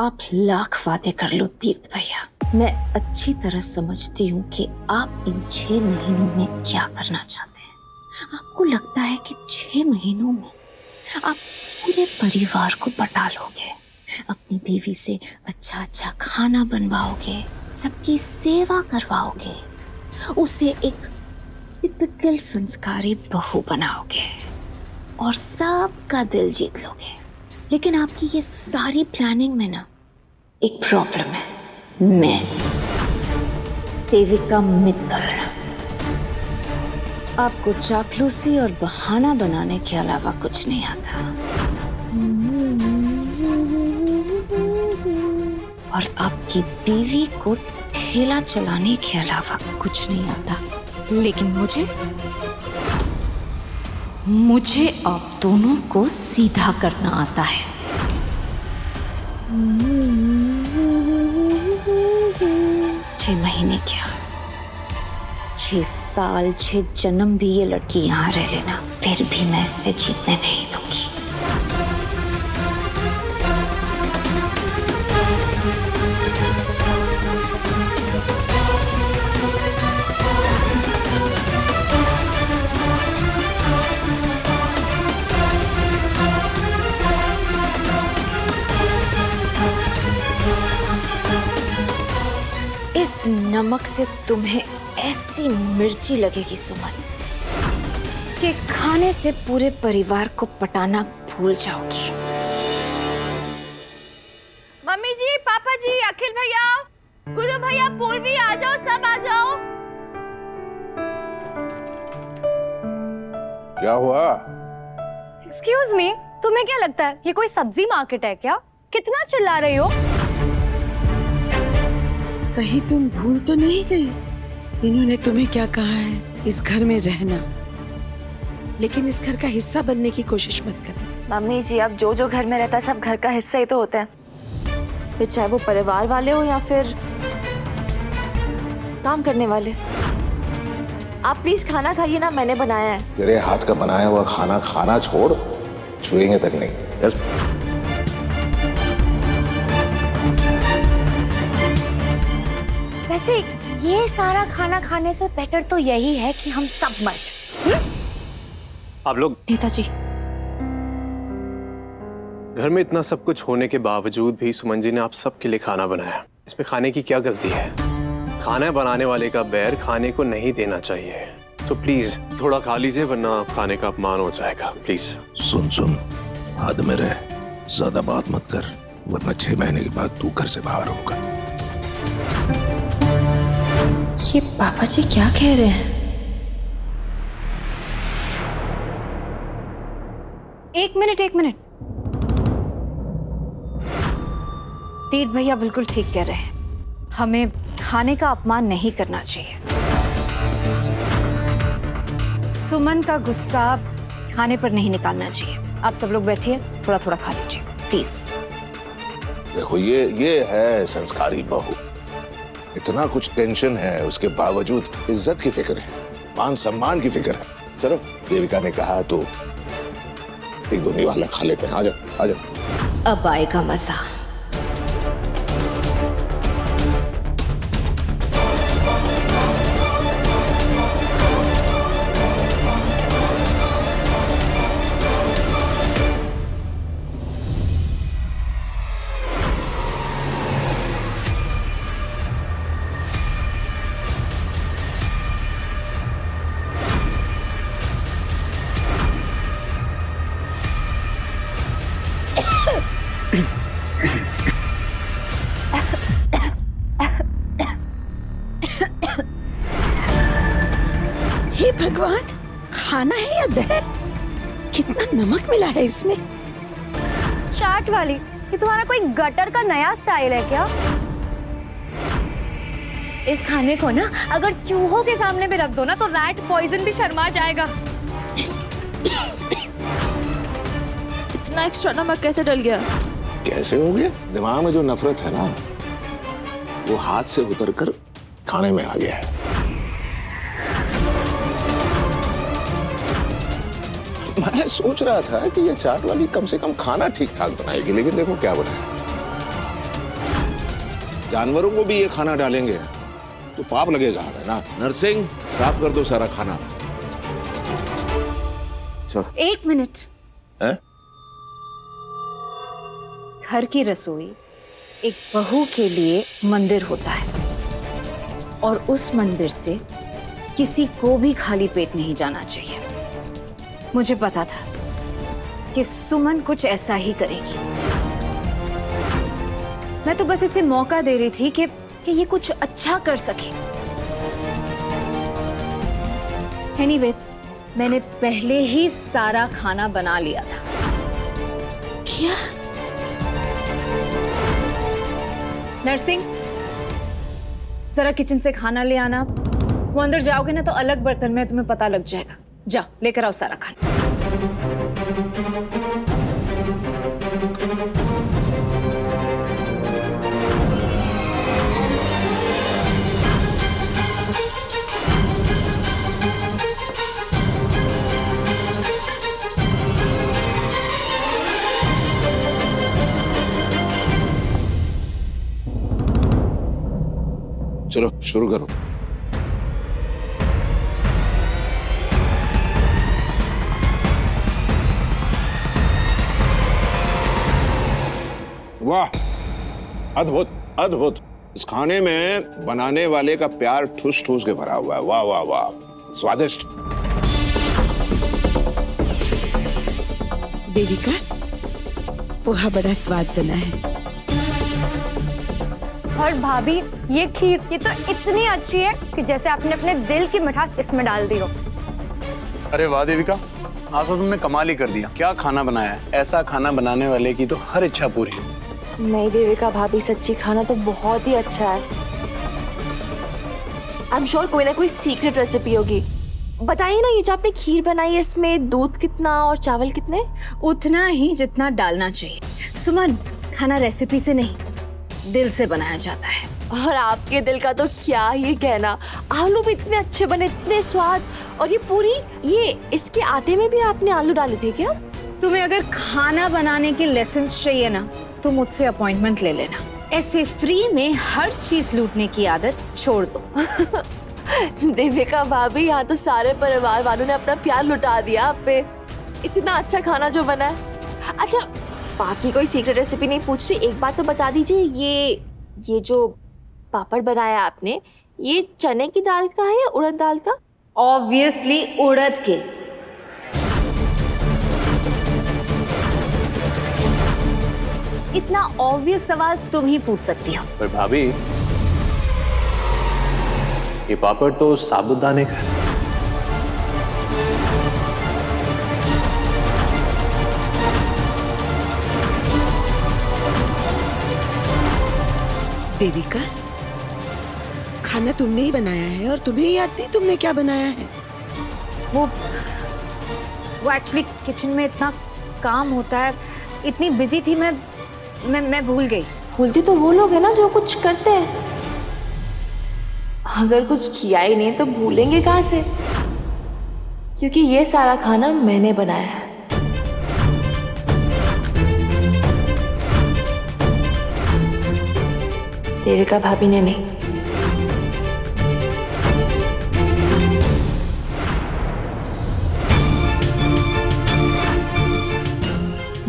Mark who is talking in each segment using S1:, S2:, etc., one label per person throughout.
S1: आप लाख वादे कर लो तीर्थ भैया, मैं अच्छी तरह समझती हूँ कि आप इन 6 महीनों में क्या करना चाहते हैं। आपको लगता है कि 6 महीनों में आप पूरे परिवार को पटा लोगे, अपनी बीवी से अच्छा अच्छा खाना बनवाओगे, सबकी सेवा करवाओगे, उसे एक टिपिकल संस्कारी बहू बनाओगे और सबका दिल जीत लोगे। लेकिन आपकी ये सारी प्लानिंग में ना एक प्रॉब्लम है। मैं देविका मित्तल, आपको चापलूसी और बहाना बनाने के अलावा कुछ नहीं आता और आपकी बीवी को ठेला चलाने के अलावा कुछ नहीं आता। लेकिन मुझे आप दोनों को सीधा करना आता है। 6 महीने क्या, 6 साल 6 जन्म भी ये लड़की यहाँ रह लेना, फिर भी मैं इसे जीतने नहीं दूंगी। इस नमक से तुम्हें ऐसी मिर्ची लगेगी सुमन कि खाने से पूरे परिवार को पटाना भूल जाओगी।
S2: मम्मी जी, पापा जी, अखिल भैया, गुरु भैया, पूर्वी, आ जाओ, सब आ जाओ।
S3: क्या हुआ?
S2: एक्सक्यूज मी, तुम्हें क्या लगता है ये कोई सब्जी मार्केट है क्या? कितना चिल्ला रही हो?
S4: कहीं तुम भूल तो नहीं गई? इन्होंने तुम्हें क्या कहा है? इस घर में रहना, लेकिन इस घर का हिस्सा बनने की कोशिश मत करना।
S2: मम्मी जी, अब जो जो घर में रहता है सब घर का हिस्सा ही तो होता है, फिर चाहे वो परिवार वाले हो या फिर काम करने वाले। आप प्लीज खाना खाइए ना, मैंने बनाया है।
S3: तेरे हाथ का बनाया हुआ खाना खाना छोड़, छुएंगे तक नहीं। चल।
S2: वैसे ये सारा खाना खाने से बेटर तो यही है कि हम सब मर जाएं।
S5: आप लोग
S1: नेताजी,
S5: घर में इतना सब कुछ होने के बावजूद भी सुमन जी ने आप सबके लिए खाना बनाया। इसमें खाने की क्या गलती है? खाना बनाने वाले का बैर खाने को नहीं देना चाहिए। तो प्लीज थोड़ा खा लीजिए, वरना खाने का अपमान हो जाएगा। प्लीज
S3: सुन, हद में रह, ज्यादा बात मत कर, वरना 6 महीने के बाद तू घर से बाहर होगा।
S1: ये पापा जी क्या कह रहे हैं? एक मिनट। तीर्थ भैया बिल्कुल ठीक कह रहे हैं, हमें खाने का अपमान नहीं करना चाहिए। सुमन का गुस्सा खाने पर नहीं निकालना चाहिए। आप सब लोग बैठिए, थोड़ा थोड़ा खा लीजिए प्लीज।
S3: देखो, ये है संस्कारी बहू। इतना कुछ टेंशन है, उसके बावजूद इज्जत की फिक्र है, मान सम्मान की फिक्र है। चलो, देविका ने कहा तो एक दो वाला खा लेते हैं। आ जाओ।
S1: अब आएगा मजा।
S4: हे भगवान, खाना है या जहर? कितना नमक मिला है इसमें?
S2: चाट वाली, ये तुम्हारा कोई गटर का नया स्टाइल है क्या? इस खाने को ना अगर चूहों के सामने भी रख दो ना तो रैट पॉइजन भी शर्मा जाएगा। इतना एक्स्ट्रा नमक कैसे डल गया?
S3: कैसे हो गया? दिमाग में जो नफरत है ना, वो हाथ से उतरकर खाने में आ गया है। मैं सोच रहा था कि ये चाट वाली कम से कम खाना ठीक ठाक बनाएगी, लेकिन देखो क्या बनाया। जानवरों को भी ये खाना डालेंगे तो पाप लगेगा हमें ना। नर्सिंग, साफ कर दो सारा खाना। चलो।
S1: 1 मिनट।
S3: है?
S1: घर की रसोई एक बहू के लिए मंदिर होता है और उस मंदिर से किसी को भी खाली पेट नहीं जाना चाहिए। मुझे पता था कि सुमन कुछ ऐसा ही करेगी। मैं तो बस इसे मौका दे रही थी कि ये कुछ अच्छा कर सके। एनीवे, मैंने पहले ही सारा खाना बना लिया था।
S4: क्या?
S1: नर्सिंग, जरा किचन से खाना ले आना। वो अंदर जाओगे ना तो अलग बर्तन में तुम्हें पता लग जाएगा। जा लेकर आओ सारा खाना।
S3: चलो शुरू करो। वाह, अद्भुत अद्भुत। इस खाने में बनाने वाले का प्यार ठूस ठूस के भरा हुआ है। वाह वाह वाह, स्वादिष्ट।
S4: देविका, पोहा बड़ा स्वाद बना है।
S2: और भाभी, ये खीर ये तो इतनी अच्छी है कि जैसे आपने अपने दिल की मिठास इसमें डाल दी हो।
S6: अरे वाह देविका, आज तो तुमने कमाल ही कर दिया। क्या खाना बनाया है। ऐसा खाना बनाने वाले की तो हर इच्छा पूरी है।
S7: नहीं देविका भाभी, सच्ची खाना तो बहुत ही अच्छा है। आई एम श्योर कोई ना कोई सीक्रेट रेसिपी होगी। बताइए ना, ये जो आपने खीर बनाई है इसमें दूध कितना और चावल कितने?
S1: उतना ही जितना डालना चाहिए। सुमन, खाना रेसिपी से नहीं, दिल से बनाया जाता है।
S7: और आपके दिल का तो क्या ही कहना। आलू भी इतने अच्छे बने, इतने स्वाद। और ये पूरी, ये इसके आटे में भी आपने आलू डाले थे क्या?
S1: तुम्हें अगर खाना बनाने के लेसन्स चाहिए ना तो मुझसे अपॉइंटमेंट ले लेना। ऐसे फ्री में हर चीज लूटने की आदत छोड़ दो।
S7: देविका भाभी, यहाँ तो सारे परिवार वालों ने अपना प्यार लुटा दिया आप पे। इतना अच्छा खाना जो बना है। अच्छा, बाकी कोई सीक्रेट रेसिपी नहीं पूछ रही, एक बात तो बता दीजिए, ये जो पापड़ बनाया आपने, ये चने की दाल का है या उड़द दाल का?
S1: ऑब्वियसली उड़द के। इतना ऑब्वियस सवाल तुम ही पूछ सकती हो।
S5: पर भाभी, ये पापड़ तो साबुदाने का है।
S4: देविका, खाना तुमने ही बनाया है और तुम्हें याद नहीं तुमने क्या बनाया है?
S1: वो एक्चुअली किचन में इतना काम होता है, इतनी बिजी थी मैं भूल गई।
S7: भूलती तो वो लोग है ना जो कुछ करते हैं। अगर कुछ किया ही नहीं तो भूलेंगे कहाँ से? क्योंकि ये सारा खाना मैंने बनाया है। देविका भाभी ने नहीं।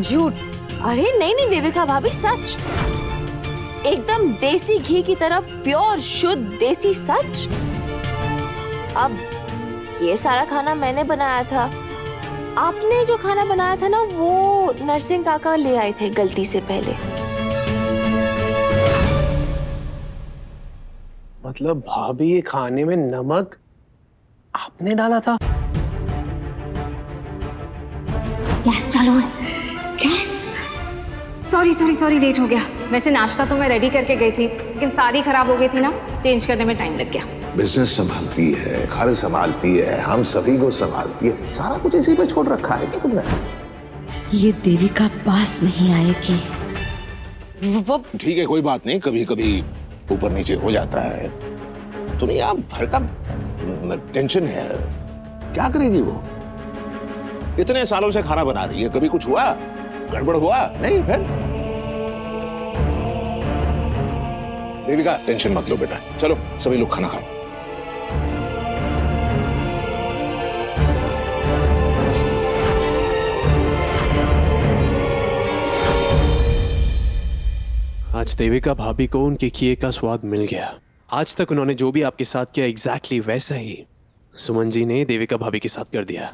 S1: झूठ।
S7: अरे नहीं नहीं देविका भाभी, सच। एकदम देसी घी की तरह प्योर शुद्ध देसी सच। अब ये सारा खाना मैंने बनाया था। आपने जो खाना बनाया था ना, वो नरसिंह काका ले आए थे गलती से पहले।
S5: मतलब भाभी, ये खाने में नमक आपने डाला था?
S1: गैस चालू है। गैस। सॉरी लेट हो गया। वैसे नाश्ता तो मैं रेडी करके गई थी, लेकिन सारी खराब हो गई थी ना, चेंज करने में टाइम लग गया।
S3: बिजनेस संभालती है, घर संभालती है, हम सभी को संभालती है, सारा कुछ इसी पे छोड़ रखा है क्या तुमने?
S4: ये देविका पास नहीं आएगी।
S1: वो
S3: ठीक है, कोई बात नहीं, कभी कभी ऊपर नीचे हो जाता है। तुम्हें यहाँ भर का टेंशन है। क्या करेगी वो? इतने सालों से खाना बना रही है, कभी कुछ हुआ? गड़बड़ हुआ? नहीं? फिर देविका टेंशन मत लो बेटा, चलो सभी लोग खाना खाओ।
S5: आज देविका भाभी को उनके किए का स्वाद मिल गया। आज तक उन्होंने जो भी आपके साथ किया एग्जैक्टली वैसा ही सुमन जी ने देविका भाभी के साथ कर दिया।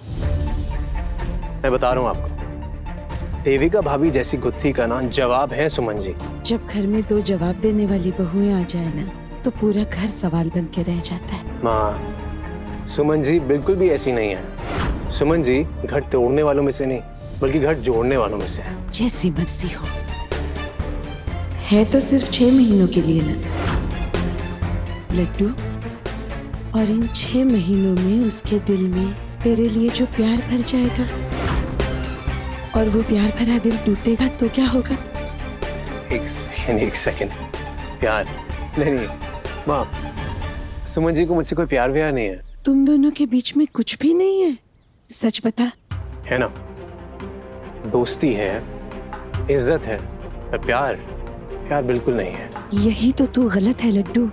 S5: मैं बता रहा हूं आपको, देविका भाभी जैसी गुत्थी का ना जवाब है सुमन जी।
S4: जब घर में दो जवाब देने वाली बहुएं आ जाए ना, तो पूरा घर सवाल बन के रह जाता है।
S5: माँ, सुमन जी बिल्कुल भी ऐसी नहीं है। सुमन जी घर तोड़ने वालों में से नहीं, बल्कि घर जोड़ने वालों में से है।
S4: जैसी मर्जी हो, है तो सिर्फ 6 महीनों के लिए ना लड्डू, और इन 6 महीनों में उसके दिल में तेरे लिए जो प्यार भर जाएगा, और वो प्यार भरा दिल टूटेगा तो क्या होगा?
S5: एक सेकंड। प्यार नहीं माँ, सुमन जी को मुझसे कोई प्यार व्यार नहीं है।
S4: तुम दोनों के बीच में कुछ भी नहीं है, सच बता।
S5: है ना, दोस्ती है, इज्जत है, पर प्यार बिल्कुल नहीं है।
S4: यही तो तू गलत है लड्डू।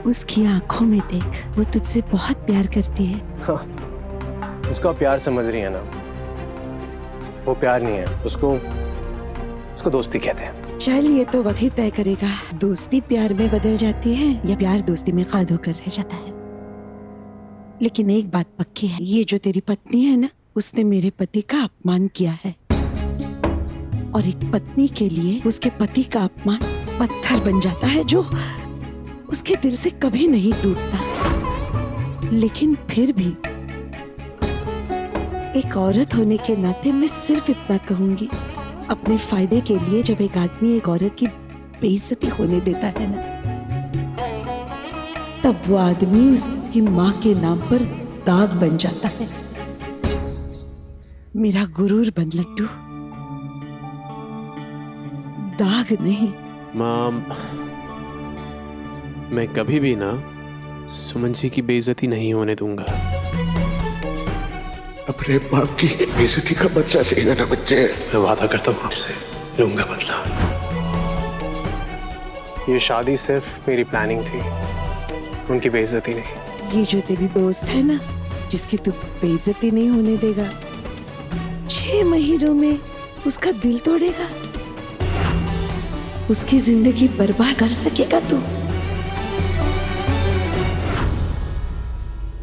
S4: उसकी आंखों में देख, वो तुझसे बहुत प्यार करती है।
S5: हाँ, जिसको आप प्यार समझ रही है ना, वो प्यार नहीं है, उसको दोस्ती कहते हैं।
S4: चल, ये तो वक्त ही तय करेगा, दोस्ती प्यार में बदल जाती है या प्यार दोस्ती में कैद होकर रह जाता है। लेकिन एक बात पक्की है, ये जो तेरी पत्नी है ना, उसने मेरे पति का अपमान किया है, और एक पत्नी के लिए उसके पति का अपमान पत्थर बन जाता है जो उसके दिल से कभी नहीं टूटता। लेकिन फिर भी एक औरत होने के नाते मैं सिर्फ इतना कहूंगी, अपने फायदे के लिए जब एक आदमी एक औरत की बेइज्जती होने देता है ना, तब वो आदमी उसकी माँ के नाम पर दाग बन जाता है। मेरा गुरूर बन लड्डू, दाग नहीं।
S5: माँ, मैं कभी भी ना सुमन जी की बेइज्जती नहीं होने दूंगा।
S3: अपने बाप की बेइज्जती का बदला लेगा ना बच्चे।
S5: मैं वादा करता हूँ आपसे, लूंगा बदला। ये शादी सिर्फ मेरी प्लानिंग थी, उनकी बेइज्जती नहीं।
S4: ये जो तेरी दोस्त है ना, जिसकी तू बेइज्जती नहीं होने देगा, 6 महीनों में उसका दिल तोड़ेगा, उसकी जिंदगी बर्बाद कर सकेगा तू?